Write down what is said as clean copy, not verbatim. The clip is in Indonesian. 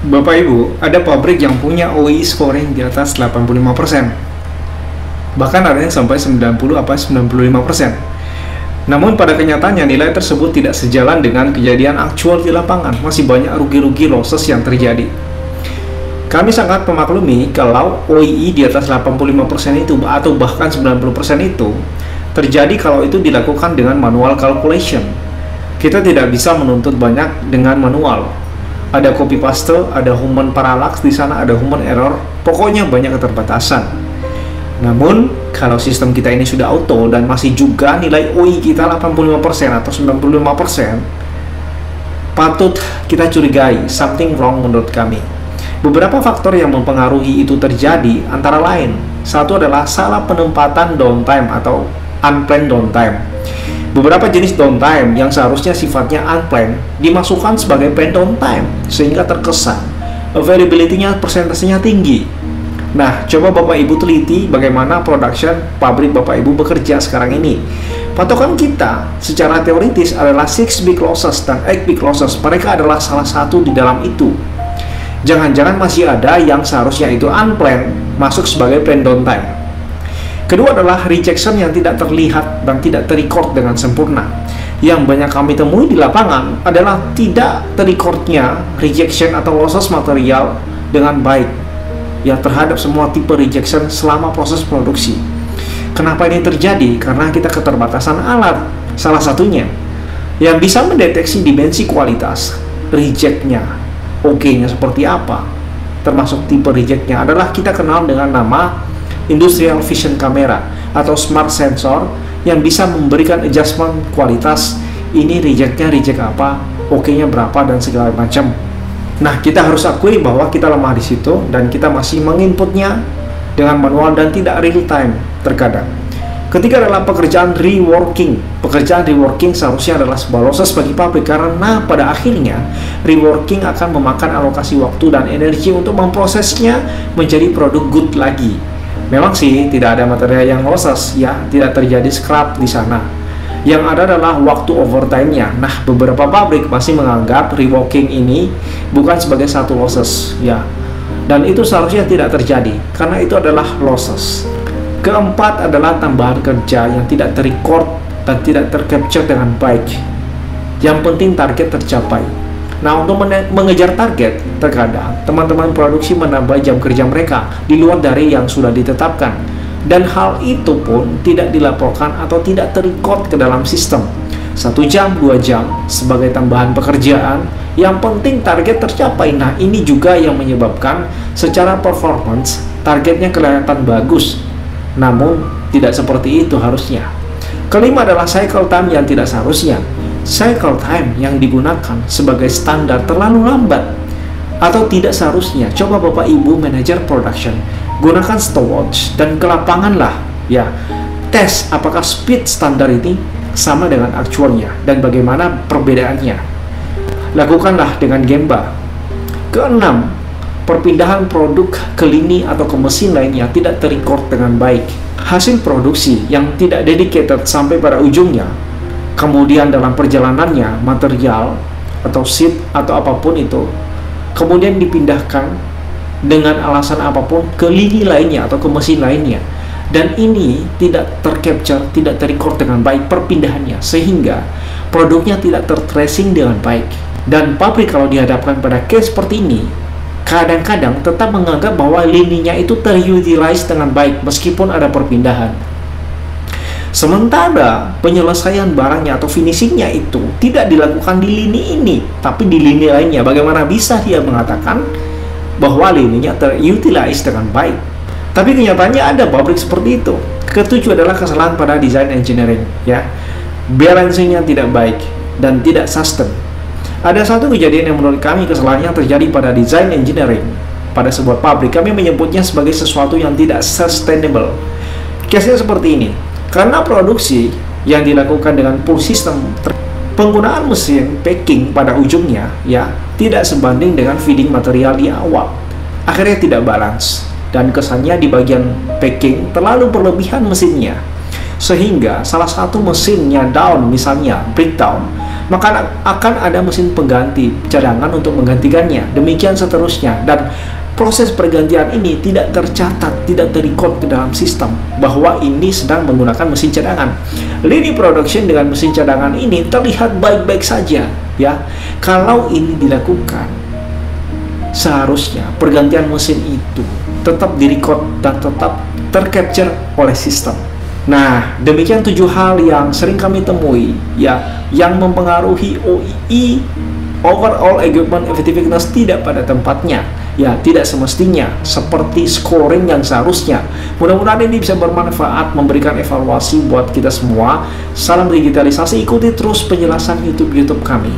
Bapak Ibu, ada pabrik yang punya OEE scoring di atas 85%. Bahkan ada yang sampai 90 apa 95%. Namun pada kenyataannya nilai tersebut tidak sejalan dengan kejadian aktual di lapangan. Masih banyak rugi-rugi losses yang terjadi. Kami sangat memaklumi kalau OEE di atas 85% itu atau bahkan 90% itu terjadi kalau itu dilakukan dengan manual calculation. Kita tidak bisa menuntut banyak dengan manual. Ada copy paste, ada human parallax di sana, ada human error, pokoknya banyak keterbatasan. Namun, kalau sistem kita ini sudah auto dan masih juga nilai OEE kita 85% atau 95%, patut kita curigai something wrong menurut kami. Beberapa faktor yang mempengaruhi itu terjadi antara lain, satu adalah salah penempatan downtime atau unplanned downtime. Beberapa jenis downtime yang seharusnya sifatnya unplanned dimasukkan sebagai planned downtime sehingga terkesan availability-nya persentasenya tinggi. Nah, coba Bapak Ibu teliti bagaimana production pabrik Bapak Ibu bekerja sekarang ini. Patokan kita secara teoritis adalah 6 big losses dan 8 big losses. Mereka adalah salah satu di dalam itu. Jangan-jangan masih ada yang seharusnya itu unplanned masuk sebagai planned downtime. Kedua adalah rejection yang tidak terlihat dan tidak terrecord dengan sempurna. Yang banyak kami temui di lapangan adalah tidak terrecordnya rejection atau losses material dengan baik ya terhadap semua tipe rejection selama proses produksi. Kenapa ini terjadi? Karena kita keterbatasan alat. Salah satunya yang bisa mendeteksi dimensi kualitas rejectnya, OK-nya seperti apa, termasuk tipe rejectnya adalah kita kenal dengan nama Industrial Vision Camera atau Smart Sensor yang bisa memberikan adjustment kualitas ini rejectnya reject apa, OK-nya berapa dan segala macam. Nah, kita harus akui bahwa kita lemah di situ dan kita masih menginputnya dengan manual dan tidak real time terkadang. Ketiga adalah pekerjaan reworking. Pekerjaan reworking seharusnya adalah sebuah losses bagi pabrik karena pada akhirnya reworking akan memakan alokasi waktu dan energi untuk memprosesnya menjadi produk good lagi. Memang sih tidak ada material yang losses ya, tidak terjadi scrap di sana. Yang ada adalah waktu overtime-nya. Nah, beberapa pabrik masih menganggap reworking ini bukan sebagai satu losses ya. Dan itu seharusnya tidak terjadi karena itu adalah losses. Keempat adalah tambahan kerja yang tidak terrecord dan tidak tercapture dengan baik. Yang penting target tercapai. Nah, untuk mengejar target, terkadang teman-teman produksi menambah jam kerja mereka di luar dari yang sudah ditetapkan. Dan hal itu pun tidak dilaporkan atau tidak terrecord ke dalam sistem. 1 jam, 2 jam sebagai tambahan pekerjaan, yang penting target tercapai. Nah, ini juga yang menyebabkan secara performance targetnya kelihatan bagus. Namun, tidak seperti itu harusnya. Kelima adalah cycle time yang tidak seharusnya. Cycle time yang digunakan sebagai standar terlalu lambat atau tidak seharusnya. Coba Bapak Ibu manajer production gunakan stopwatch dan ke lapangan lah ya, tes apakah speed standar ini sama dengan aktualnya dan bagaimana perbedaannya. Lakukanlah dengan Gemba. Keenam, perpindahan produk ke lini atau ke mesin lainnya tidak terrecord dengan baik. Hasil produksi yang tidak dedicated sampai pada ujungnya, kemudian dalam perjalanannya material atau sheet atau apapun itu kemudian dipindahkan dengan alasan apapun ke lini lainnya atau ke mesin lainnya, dan ini tidak tercapture, tidak terrecord dengan baik perpindahannya sehingga produknya tidak tertracing dengan baik. Dan pabrik kalau dihadapkan pada case seperti ini kadang-kadang tetap menganggap bahwa lininya itu terutilize dengan baik meskipun ada perpindahan. Sementara penyelesaian barangnya atau finishingnya itu tidak dilakukan di lini ini, tapi di lini lainnya. Bagaimana bisa dia mengatakan bahwa lininya terutilize dengan baik? Tapi kenyataannya ada pabrik seperti itu. Ketujuh adalah kesalahan pada design engineering, ya, balancingnya tidak baik dan tidak sustain. Ada satu kejadian yang menurut kami kesalahannya terjadi pada design engineering pada sebuah pabrik. Kami menyebutnya sebagai sesuatu yang tidak sustainable. Case-nya seperti ini. Karena produksi yang dilakukan dengan full system, penggunaan mesin packing pada ujungnya ya tidak sebanding dengan feeding material di awal. Akhirnya tidak balance dan kesannya di bagian packing terlalu berlebihan mesinnya. Sehingga salah satu mesinnya down, misalnya breakdown, maka akan ada mesin pengganti cadangan untuk menggantikannya. Demikian seterusnya, dan proses pergantian ini tidak tercatat, tidak terrecord ke dalam sistem bahwa ini sedang menggunakan mesin cadangan. Lini production dengan mesin cadangan ini terlihat baik-baik saja, ya. Kalau ini dilakukan, seharusnya pergantian mesin itu tetap direcord dan tetap tercapture oleh sistem. Nah, demikian 7 hal yang sering kami temui, ya, yang mempengaruhi OEE, overall equipment effectiveness, tidak pada tempatnya, ya, tidak semestinya seperti scoring yang seharusnya. Mudah-mudahan ini bisa bermanfaat, memberikan evaluasi buat kita semua. Salam digitalisasi, ikuti terus penjelasan YouTube kami.